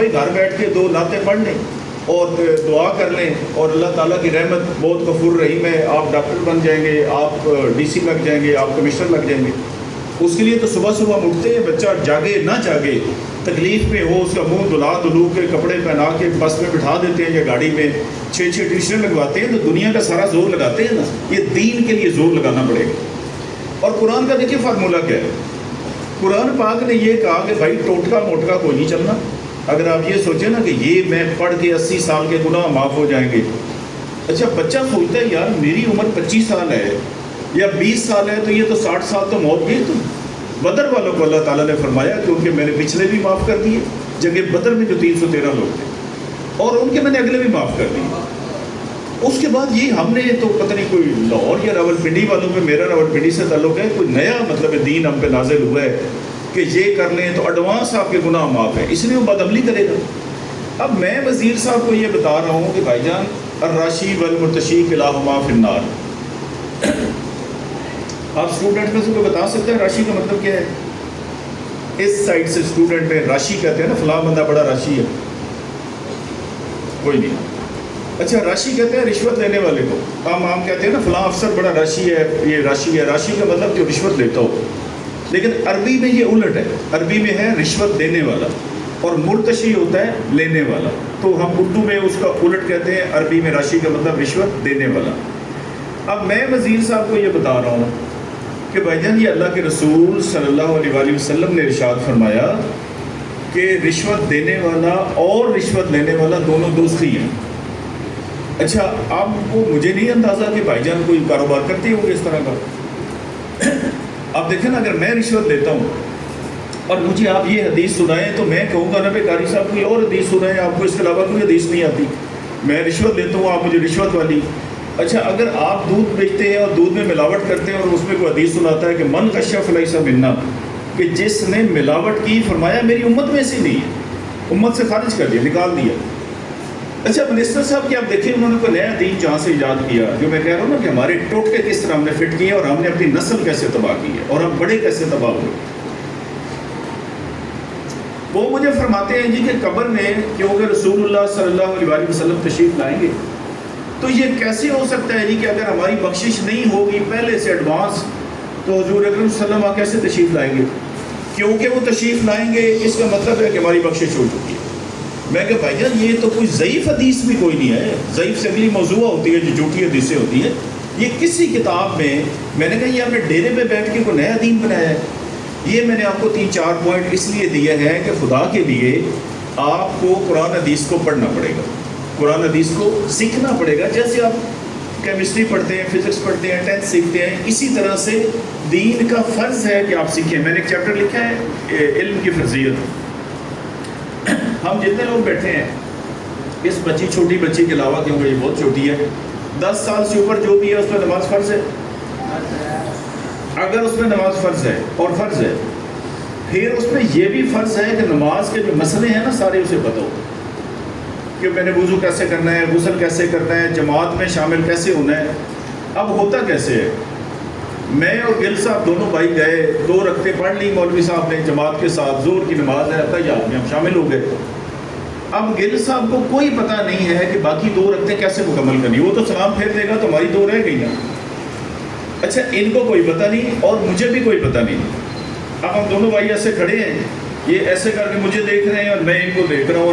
بھائی گھر بیٹھ کے 2 نعتیں پڑھ لیں اور دعا کر لیں اور اللہ تعالیٰ کی رحمت بہت غفور رحیم ہے، آپ ڈاکٹر بن جائیں گے، آپ ڈی سی لگ جائیں گے، آپ کمشنر لگ جائیں گے۔ اس کے لیے تو صبح صبح اٹھتے ہیں، بچہ جاگے نہ جاگے، تکلیف میں ہو، اس کا منہ دھلو کے کپڑے پہنا کے بس میں بٹھا دیتے ہیں یا گاڑی میں، 6 ٹیوشنیں لگواتے ہیں، تو دنیا کا سارا زور لگاتے ہیں نا، یہ دین کے لیے زور لگانا پڑے گا۔ اور قرآن کا دیکھیے فارمولہ کیا ہے، قرآن پاک نے یہ کہا کہ بھائی ٹوٹکا موٹکا کوئی نہیں چلنا۔ اگر آپ یہ سوچیں نا کہ یہ میں پڑھ کے 80 سال کے گناہ معاف ہو جائیں گے، اچھا بچہ سوچتا ہے یار میری عمر 25 سال ہے یا 20 سال ہے، تو یہ تو 60 سال تو موت گئی۔ تو بدر والوں کو اللہ تعالیٰ نے فرمایا کیونکہ میں نے پچھلے بھی معاف کر دیے، جنگ بدر میں جو 313 لوگ تھے، اور ان کے میں نے اگلے بھی معاف کر دیے۔ اس کے بعد یہ ہم نے تو پتہ نہیں کوئی لاہور یا راولپنڈی والوں پہ، میرا راولپنڈی سے تعلق ہے، کوئی نیا مطلب دین ہم پہ نازل ہوا ہے کہ یہ کر لیں تو ایڈوانس آپ کے گناہ معاف ہے، اس لیے وہ بدعملی کرے گا۔ اب میں وزیر صاحب کو یہ بتا رہا ہوں کہ بھائی جان الراشی والمرتشی کلاہما فی النار۔ آپ اسٹوڈنٹ میں سے کوئی بتا سکتے ہیں راشی کا مطلب کیا ہے؟ اس سائڈ سے اسٹوڈنٹ ہے، راشی کہتے ہیں نا، فلاں بندہ بڑا راشی ہے، کوئی نہیں۔ اچھا راشی کہتے ہیں رشوت لینے والے کو، عام کہتے ہیں نا فلاں افسر بڑا راشی ہے، یہ راشی ہے۔ راشی کا مطلب جو رشوت لیتا ہو، لیکن عربی میں یہ الٹ ہے، عربی میں ہے رشوت دینے والا، اور مرتشی ہوتا ہے لینے والا، تو ہم اردو میں اس کا الٹ کہتے ہیں، عربی میں راشی کا مطلب رشوت دینے والا۔ اب میں وزیر صاحب کو یہ بتا رہا ہوں کہ بھائی جان یہ اللہ کے رسول صلی اللہ علیہ وآلہ وسلم نے ارشاد فرمایا کہ رشوت دینے والا اور رشوت لینے والا دونوں دوست ہی ہیں۔ اچھا آپ کو مجھے نہیں اندازہ کہ بھائی جان کوئی کاروبار کرتے ہوں گے اس طرح کا۔ آپ دیکھیں نا، اگر میں رشوت لیتا ہوں اور مجھے آپ یہ حدیث سنائیں تو میں کہوں گا نا بھائی قاری صاحب کوئی اور حدیث سنائیں، آپ کو اس کے علاوہ کوئی حدیث نہیں آتی، میں رشوت لیتا ہوں آپ مجھے رشوت والی۔ اچھا اگر آپ دودھ بیچتے ہیں اور دودھ میں ملاوٹ کرتے ہیں اور اس میں کوئی حدیث سناتا ہے کہ من غش فلیس منا، کہ جس نے ملاوٹ کی فرمایا میری امت میں سے نہیں ہے، امت سے خارج کر دیا، نکال دیا۔ اچھا منسٹر صاحب کہ آپ دیکھیں انہوں نے کوئی نیا دین جہاں سے ایجاد کیا، جو میں کہہ رہا ہوں نا کہ ہمارے ٹوٹکے کس طرح ہم نے فٹ کیے اور ہم نے اپنی نسل کیسے تباہ کی ہے اور ہم بڑے کیسے تباہ ہوئے۔ وہ مجھے فرماتے ہیں جی کہ قبر میں کیونکہ رسول اللہ صلی اللہ علیہ وآلہ وسلم تشریف لائیں گے، تو یہ کیسے ہو سکتا ہے جی کہ اگر ہماری بخشش نہیں ہوگی پہلے سے ایڈوانس، تو حضور اکرم صلی اللہ علیہ وسلم کیسے تشریف لائیں گے؟ کیونکہ وہ تشریف لائیں گے اس کا مطلب ہے کہ ہماری بخشش ہو چکی ہے۔ میں کہ بھائی جان یہ تو کوئی ضعیف حدیث بھی کوئی نہیں ہے، ضعیف سے اگلی موضوع ہوتی ہے جو جھوٹی حدیثیں ہوتی ہیں، یہ کسی کتاب میں نے کہا یہ آپ نے ڈیرے پہ بیٹھ کے کوئی نیا دین بنایا ہے۔ یہ میں نے آپ کو 3-4 پوائنٹ اس لیے دیے ہیں کہ خدا کے لیے آپ کو قرآن حدیث کو پڑھنا پڑے گا، قرآن حدیث کو سیکھنا پڑے گا، جیسے آپ کیمسٹری پڑھتے ہیں، فزکس پڑھتے ہیں، 10th سیکھتے ہیں، اسی طرح سے دین کا فرض ہے کہ آپ سیکھیں۔ میں نے ایک چیپٹر لکھا ہے علم کی فرضیت۔ ہم جتنے لوگ بیٹھے ہیں، اس بچی چھوٹی بچی کے علاوہ کیونکہ یہ بہت چھوٹی ہے، 10 سال سے اوپر جو بھی ہے اس میں نماز فرض ہے؟ اگر اس میں نماز فرض ہے اور فرض ہے، پھر اس میں یہ بھی فرض ہے کہ نماز کے جو مسئلے ہیں نا سارے اسے پتہ ہو، کہ میں نے وضو کیسے کرنا ہے، غسل کیسے کرنا ہے، جماعت میں شامل کیسے ہونا ہے۔ اب ہوتا کیسے ہے، میں اور گل صاحب دونوں بھائی گئے، 2 رکعتیں پڑھ لی مولوی صاحب نے جماعت کے ساتھ، ظہر کی نماز ہے، تحیات میں ہم شامل ہو گئے۔ اب گل صاحب کو کوئی پتہ نہیں ہے کہ باقی 2 رکعتیں کیسے مکمل کرنی، وہ تو سلام پھیر دے گا تو ہماری 2 رہ گئی نا۔ اچھا ان کو کوئی پتہ نہیں اور مجھے بھی کوئی پتہ نہیں۔ اب ہم دونوں بھائی ایسے کھڑے ہیں، یہ ایسے کر کے مجھے دیکھ رہے ہیں اور میں ان کو دیکھ رہا ہوں،